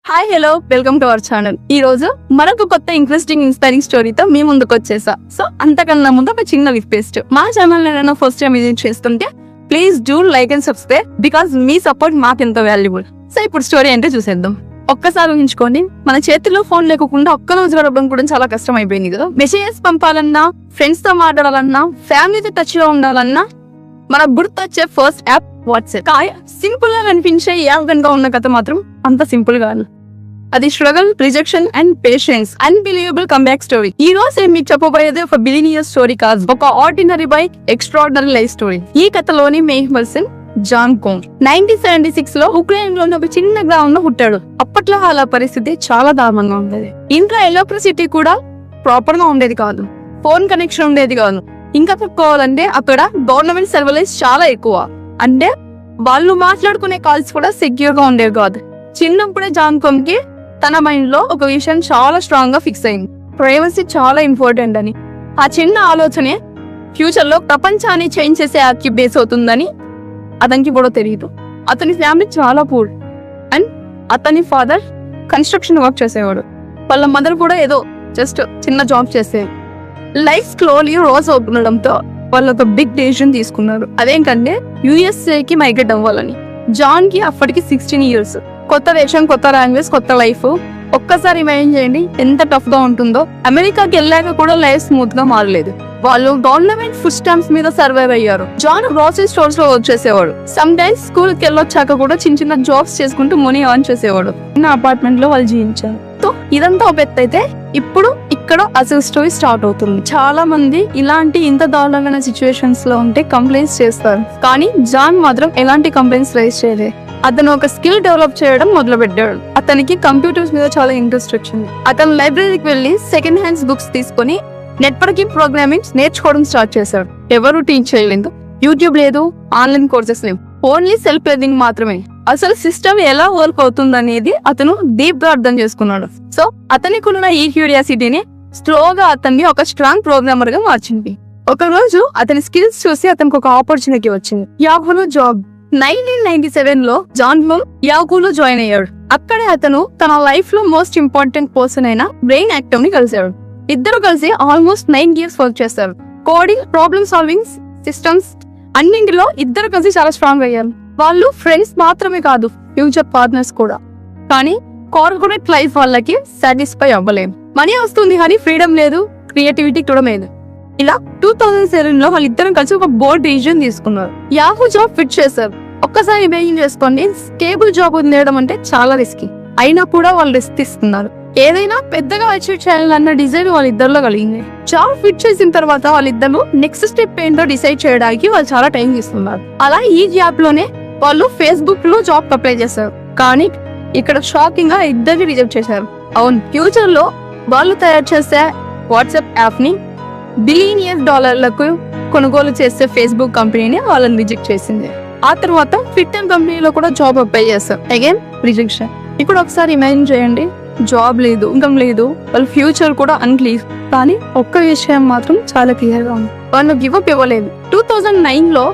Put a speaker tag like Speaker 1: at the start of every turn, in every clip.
Speaker 1: Hi hello welcome to our channel. ఈ రోజు మరొక కొత్త ఇంట్రెస్టింగ్ ఇన్స్పైరింగ్ స్టోరీతో మీ ముందుకు వచ్చేసా. సో అంతకన్నా ముందు ఒక చిన్న రిక్వెస్ట్, మా ఛానల్ ఏదైనా ఫస్ట్ టైం విజిట్ చేస్తుంటే please do like and subscribe, because me support మాకు ఎంతో వాల్యుబుల్. సో ఇప్పుడు స్టోరీ అంటే చూసేద్దాం. ఒక్కసారి ఊహించుకోండి, మన చేతిలో ఫోన్ లేకుండా ఒక్క రోజు గడపడం కూడా చాలా కష్టం అయిపోయింది కదా. మెసేజెస్ పంపాలన్నా, ఫ్రెండ్స్ తో మాట్లాడాలన్నా, ఫ్యామిలీతో టచ్ లో ఉండాలన్నా మనకు గుర్తొచ్చే ఫస్ట్ యాప్ వాట్సాప్. సింపుల్ గా కనిపించే యాప్ కనుక ఉన్న కథ మాత్రం అంత సింపుల్ గా అది struggle, rejection and patience, unbelievable comeback story. ఈ రోజు మీకు చెప్పబోయేది ఒక బిలినియర్ స్టోరీ కాదు, ఒక ordinary by extraordinary life story. ఈ కథలోని మెయిన్ పర్సన్ జాన్ కోంగ్ 1976 లో ఉక్రెయిన్ లోని ఒక చిన్న గ్రామంలో పుట్టాడు. అప్పట్లో అలా పరిస్థితి చాలా దారుణంగా ఉండేది. ఇంట్లో ఎలక్ట్రిసిటీ కూడా ప్రాపర్ గా ఉండేది కాదు, ఫోన్ కనెక్షన్ ఉండేది కాదు. ఇంకా చెప్పుకోవాలంటే అక్కడ గవర్నమెంట్ సర్వీలెన్స్ చాలా ఎక్కువ, అంటే వాళ్ళు మాట్లాడుకునే కాల్స్ కూడా సెక్యూర్ గా ఉండేవి కాదు. చిన్నప్పుడే జాన్ కోంగ్ కి తన మైండ్ లో ఒక విషయం చాలా స్ట్రాంగ్ గా ఫిక్స్ అయింది, ప్రైవసీ చాలా ఇంపార్టెంట్ అని. ఆ చిన్న ఆలోచనే ఫ్యూచర్ లో ప్రపంచాన్ని చేంజ్ చేసే యాప్ కి బేస్ అవుతుందని అతనికి కూడా తెలియదు. అతని ఫ్యామిలీ చాలా పూర్ అండ్ అతని ఫాదర్ కన్స్ట్రక్షన్ వర్క్ చేసేవాడు, వాళ్ళ మదర్ కూడా ఏదో జస్ట్ చిన్న జాబ్ చేసేది. లైఫ్ స్లోలీ రోజు అవుతుండడంతో వాళ్ళు ఒక బిగ్ డెసిషన్ తీసుకున్నారు. అదేంటంటే USA కి మైగ్రేట్ అవ్వాలని. జాన్ కి అప్పటికి 16 years. కొత్త దేశం, కొత్త లాంగ్వేజ్, కొత్త లైఫ్. ఒక్కసారి ఇమాజిన్ చేయండి ఎంత టఫ్ గా ఉంటుందో. అమెరికాకి వెళ్ళాక కూడా లైఫ్ స్మూత్ గా మారలేదు. వాళ్ళు గవర్నమెంట్ ఫుడ్ స్టాంప్స్ మీద సర్వైవ్ అయ్యారు. జాన్ గ్రోసరీ స్టోర్స్ లో వర్క్ చేసేవాడు. సమ్ టైమ్స్ స్కూల్ కి వెళ్ళొచ్చాక కూడా చిన్న చిన్న జాబ్స్ చేసుకుంటూ మనీ ఆన్ చేసేవాడు. చిన్న అపార్ట్మెంట్ లో వాళ్ళు జీవించారు. సో ఇదంతా ఒక ఎత్తు అయితే, ఇప్పుడు ఇక్కడ అసలు స్టోరీ స్టార్ట్ అవుతుంది. చాలా మంది ఇలాంటి ఇంత దారుణమైన సిచ్యువేషన్స్ లో ఉంటే కంప్లైంట్స్ చేస్తారు, కానీ జాన్ మాత్రం ఎలాంటి కంప్లైంట్స్ రైజ్ చేయలేదు. అతను ఒక స్కిల్ డెవలప్ చేయడం మొదలు పెట్టాడు. అతనికి కంప్యూటర్స్ మీద చాలా ఇంట్రెస్ట్ వచ్చింది. అతను లైబ్రరీకి వెళ్లి సెకండ్ హ్యాండ్స్ బుక్స్ తీసుకుని నెట్వర్కింగ్ ప్రోగ్రామింగ్ నేర్చుకోవడం స్టార్ట్ చేశాడు. ఎవరు టీచ్ చేయలేదు, యూట్యూబ్ లేదు, ఆన్లైన్ కోర్సెస్ లేవు, ఓన్లీ సెల్ఫ్ లెర్నింగ్ మాత్రమే. అసలు సిస్టమ్ ఎలా వర్క్ అవుతుంది అనేది అతను డీప్ గా అర్థం చేసుకున్నాడు. సో అతనికి ఉన్న ఈ క్యూరియాసిటీని స్లోగా అతన్ని ఒక స్ట్రాంగ్ ప్రోగ్రామర్ గా మార్చింది. ఒక రోజు అతని స్కిల్స్ చూసి అతనికి ఒక ఆపర్చునిటీ వచ్చింది, యాహూలో జాబ్. 1997 లో జాన్ కోంగ్ యాహూలో జాయిన్ అయ్యాడు. అక్కడే అతను తన లైఫ్ లో మోస్ట్ ఇంపార్టెంట్ పర్సన్ అయిన బ్రెయిన్ యాక్టర్ ని కలిశాడు. ఇద్దరు కలిసి ఆల్మోస్ట్ 9 years వర్క్ చేస్తారు. కోడింగ్, ప్రాబ్లమ్ సాల్వింగ్, సిస్టమ్స్ అన్నింటిలో ఇద్దరు కలిసి చాలా స్ట్రాంగ్ అయ్యారు. వాళ్ళు ఫ్రెండ్స్ మాత్రమే కాదు, ఫ్యూచర్ పార్ట్నర్స్ కూడా. కానీ కార్పొరేట్ లైఫ్ వాళ్ళకి సాటిస్ఫై అవ్వలేము. మనీ వస్తుంది కానీ ఫ్రీడమ్ లేదు, క్రియేటివిటీ కూడా లేదు. ఇలా 2007 లో వాళ్ళిద్దరం కలిసి ఒక బోర్డ్ డిసిజన్ తీసుకున్నారు. యాహూ జాబ్ ఫిట్ చేశారు. ఒక్కసారి ఇమాజిన్ చేసుకోండి, స్టేబుల్ జాబ్ ఉండడం అంటే చాలా రిస్కీ. అయినా కూడా వాళ్ళు రిస్క్ తీసుకున్నారు. ఏదైనా పెద్దగా అచీవ్ చేయాలన్న డిజైన్ వాళ్ళిద్దరిలో కలిగింది. జాబ్ ఫిట్ చేసిన తర్వాత వాళ్ళిద్దరు నెక్స్ట్ స్టెప్ ఏంటో డిసైడ్ చేయడానికి వాళ్ళు చాలా టైం తీసుకున్నారు. అలా ఈ జాబ్ లోనే వాళ్ళు ఫేస్బుక్ లో జాబ్ అప్లై చేశారు. కానీ ఇక్కడ షాకింగ్ గా ఇద్దరిని రిజెక్ట్ చేశారు. అవును, ఫ్యూచర్ లో వాళ్ళు తయారు చేసే వాట్సాప్ యాప్ ని $billions కొనుగోలు చేసే ఫేస్బుక్ కంపెనీని వాళ్ళని రిజెక్ట్ చేసింది. ఆ తర్వాత ట్విట్టర్ కంపెనీలో కూడా జాబ్ అప్లై చేస్తారు. Again rejection. ఇప్పుడు ఒకసారి ఇమాజిన్ చేయండి, జాబ్ లేదు, ఇన్కమ్ లేదు, వాళ్ళ ఫ్యూచర్ కూడా అన్క్లియర్. కానీ ఒక్క విషయం మాత్రం చాలా క్లియర్ గా ఉంది, వాళ్ళు గివ్ అప్ ఇవ్వలేదు. 2009 లో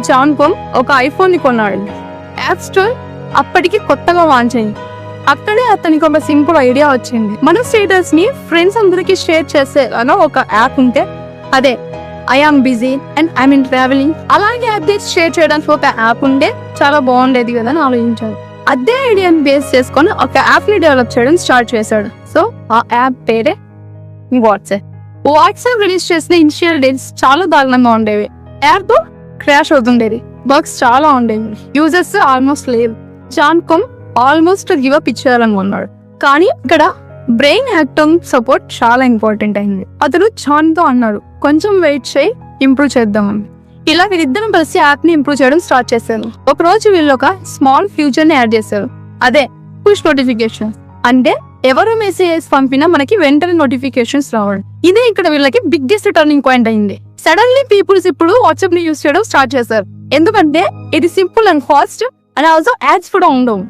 Speaker 1: జాన్ కోంగ్ ఒక ఐఫోన్ ని కొన్నాడు. యాప్ స్టోర్ అప్పటికి కొత్తగా లాంచ్ అయింది. అక్కడే అతనికి ఒక సింపుల్ ఐడియా వచ్చింది, మన స్టేటస్ ని ఫ్రెండ్స్ అందరికి షేర్ చేసే ఒక యాప్ ఉంటే అదే I am busy and I mean travelling, అలాగే అప్డేట్స్ షేర్ చేయడానికి ఒక యాప్ ఉంటే చాలా బాగుండేది కదా అని ఆలోచించాడు. అదే ఐడియాని బేస్ చేసుకొని ఒక యాప్ ని డెవలప్ చేయడం స్టార్ట్ చేశాడు. సో ఆ యాప్ పేరే వాట్సాప్. వాట్సాప్ రిలీజ్ చేసిన ఇనిషియల్ డేస్ చాలా దారుణంగా ఉండేవి. యాప్ క్రాష్ అవుతుండేది, బగ్స్ చాలా ఉండేవి, యూజర్స్ ఆల్మోస్ట్ లేవు. John Kong almost give up ఇచ్చేయాలనుకున్నాడు. కానీ ఇక్కడ బ్రెయిన్ యాక్టర్ సపోర్ట్ చాలా ఇంపార్టెంట్ అయింది. అతను జాన్ తో అన్నాడు, కొంచెం వెయిట్ చేయి, ఇంప్రూవ్ చేద్దామని. ఇలా వీరిద్దరం కలిసి యాప్ ని ఇంప్రూవ్ చేయడం స్టార్ట్ చేశారు. ఒక రోజు వీళ్ళు ఒక స్మాల్ ఫ్యూచర్ ని యాడ్ చేశారు, అదే పుష్ నోటిఫికేషన్. అంటే ఎవరు మెసేజెస్ పంపినా మనకి వెంటనే నోటిఫికేషన్స్ రావడం. ఇదే ఇక్కడ వీళ్ళకి బిగ్గెస్ట్ టర్నింగ్ పాయింట్ అయింది. సడన్లీ పీపుల్స్ ఇప్పుడు వాట్సాప్ ని యూజ్ చేయడం స్టార్ట్ చేశారు, ఎందుకంటే ఇది simple and fast and also ads కూడా ఉండవు.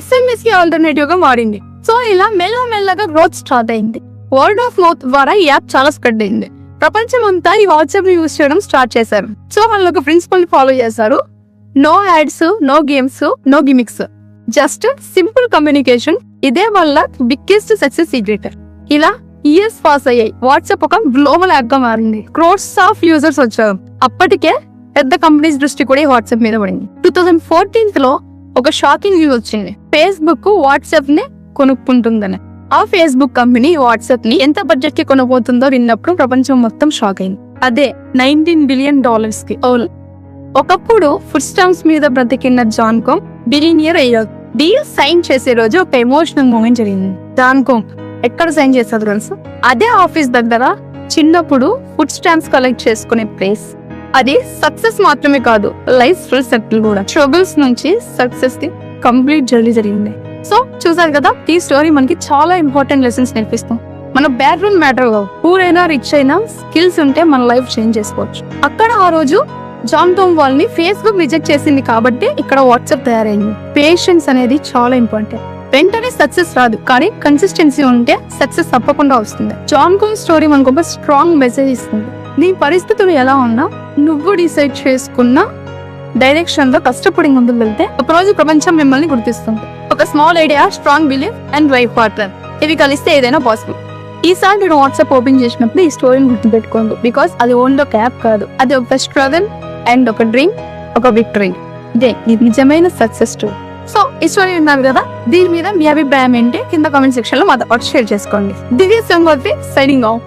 Speaker 1: SMS కి ఆల్టర్నేటివ్ గా మారింది. సో ఇలా మెల్లమెల్లగా గ్రోత్ స్టార్ట్ అయింది. వర్డ్ ఆఫ్ మౌత్ ద్వారా ఈ యాప్ చాలా స్ప్రెడ్ అయింది. ప్రపంచం అంతా ఈ వాట్సాప్ ని యూజ్ చేయడం స్టార్ట్ చేశారు. సో వాళ్ళు ఒక ప్రిన్సిపల్ ని ఫాలో చేశారు, no ads, no games, no gimmicks. Just simple communication, ఇదే వాళ్ళ బిగ్గెస్ట్ సక్సెస్ సీక్రెట్. ఇలా ఇయర్స్ పాస్ అయ్యాయి, వాట్సాప్ ఒక గ్లోబల్ యాప్ గా మారింది, క్రోర్స్ ఆఫ్ యూజర్స్ వచ్చారు. అప్పటికే పెద్ద కంపెనీస్ దృష్టి కూడా వాట్సాప్ మీద పడింది. 2014 లో ఒక షాకింగ్ న్యూస్ వచ్చింది, ఫేస్బుక్ వాట్సాప్ ని కొనుక్కుంటుందని. ఆ ఫేస్బుక్ కంపెనీ వాట్సాప్ ని ఎంత బడ్జెట్ కి కొనబోతుందో విన్నప్పుడు ప్రపంచం మొత్తం షాక్ అయింది. అదే $19 బిలియన్ కి. ఒకప్పుడు ఫుడ్ స్టాంప్స్ మీద బ్రతికిన జాన్కోమ్ బిలియనియర్ అయ్యారు. డీల్ సైన్ చేసే రోజు ఒక ఎమోషనల్ మూమెంట్ జరిగింది. జాన్కోమ్ ఎక్కడ సైన్ చేస్తారు తెలుసు? అదే ఆఫీస్ దగ్గర చిన్నప్పుడు ఫుడ్ స్టాంప్స్ కలెక్ట్ చేసుకునే ప్లేస్. అది సక్సెస్ మాత్రమే కాదు, లైఫ్ ఫుల్ సెటిల్ కూడా. స్ట్రగుల్స్ నుంచి సక్సెస్ కి కంప్లీట్ జర్నీ జరిగింది. సో చూసారు కదా, ఈ స్టోరీ మనకి చాలా ఇంపార్టెంట్ లెసన్స్ నేర్పిస్తాం. మన బ్యాక్గ్రౌండ్ మ్యాటర్ కావు, పూర్ అయినా రిచ్ అయినా స్కిల్స్ ఉంటే మన లైఫ్ చేంజ్ చేసుకోవచ్చు. అక్కడ ఆ రోజు జాన్కోమ్ వాళ్ళని ఫేస్బుక్ రిజెక్ట్ చేసింది కాబట్టి ఇక్కడ వాట్సాప్ తయారైంది. పేషెన్స్ అనేది చాలా ఇంపార్టెంట్. వెంటనే సక్సెస్ రాదు, కానీ కన్సిస్టెన్సీ ఉంటే సక్సెస్ తప్పకుండా వస్తుంది. జాన్కోమ్ స్టోరీ మనకు ఒక స్ట్రాంగ్ మెసేజ్ ఇస్తుంది. నీ పరిస్థితులు ఎలా ఉన్నా నువ్వు డిసైడ్ చేసుకున్న డైరెక్షన్ లో కష్టపడి ముందుకు వెళ్తే ఒకరోజు ప్రపంచం మిమ్మల్ని గుర్తిస్తుంది. ఒక small idea, strong belief and right partner, ఇవి కలిస్తే ఏదైనా పాసిబుల్. ఈసారి నేను వాట్సాప్ ఓపెన్ చేసినప్పుడు ఈ స్టోరీని గుర్తుపెట్టుకోండి, బికాస్ అది ఓన్లీ ఒక యాప్ కాదు, అది ఒక స్ట్రగల్ అండ్ ఒక డ్రీమ్, ఒక విక్టరీ. ఇదే ఇది నిజమైన సక్సెస్ స్టోరీ. సో ఈ స్టోరీ విన్నారు కదా, దీని మీద మీ అభిప్రాయం ఏంటి కింద కామెంట్ సెక్షన్ లో మాతో షేర్ చేసుకోండి. దివ్య సంగోత్రి సైనింగ్ ఆఫ్.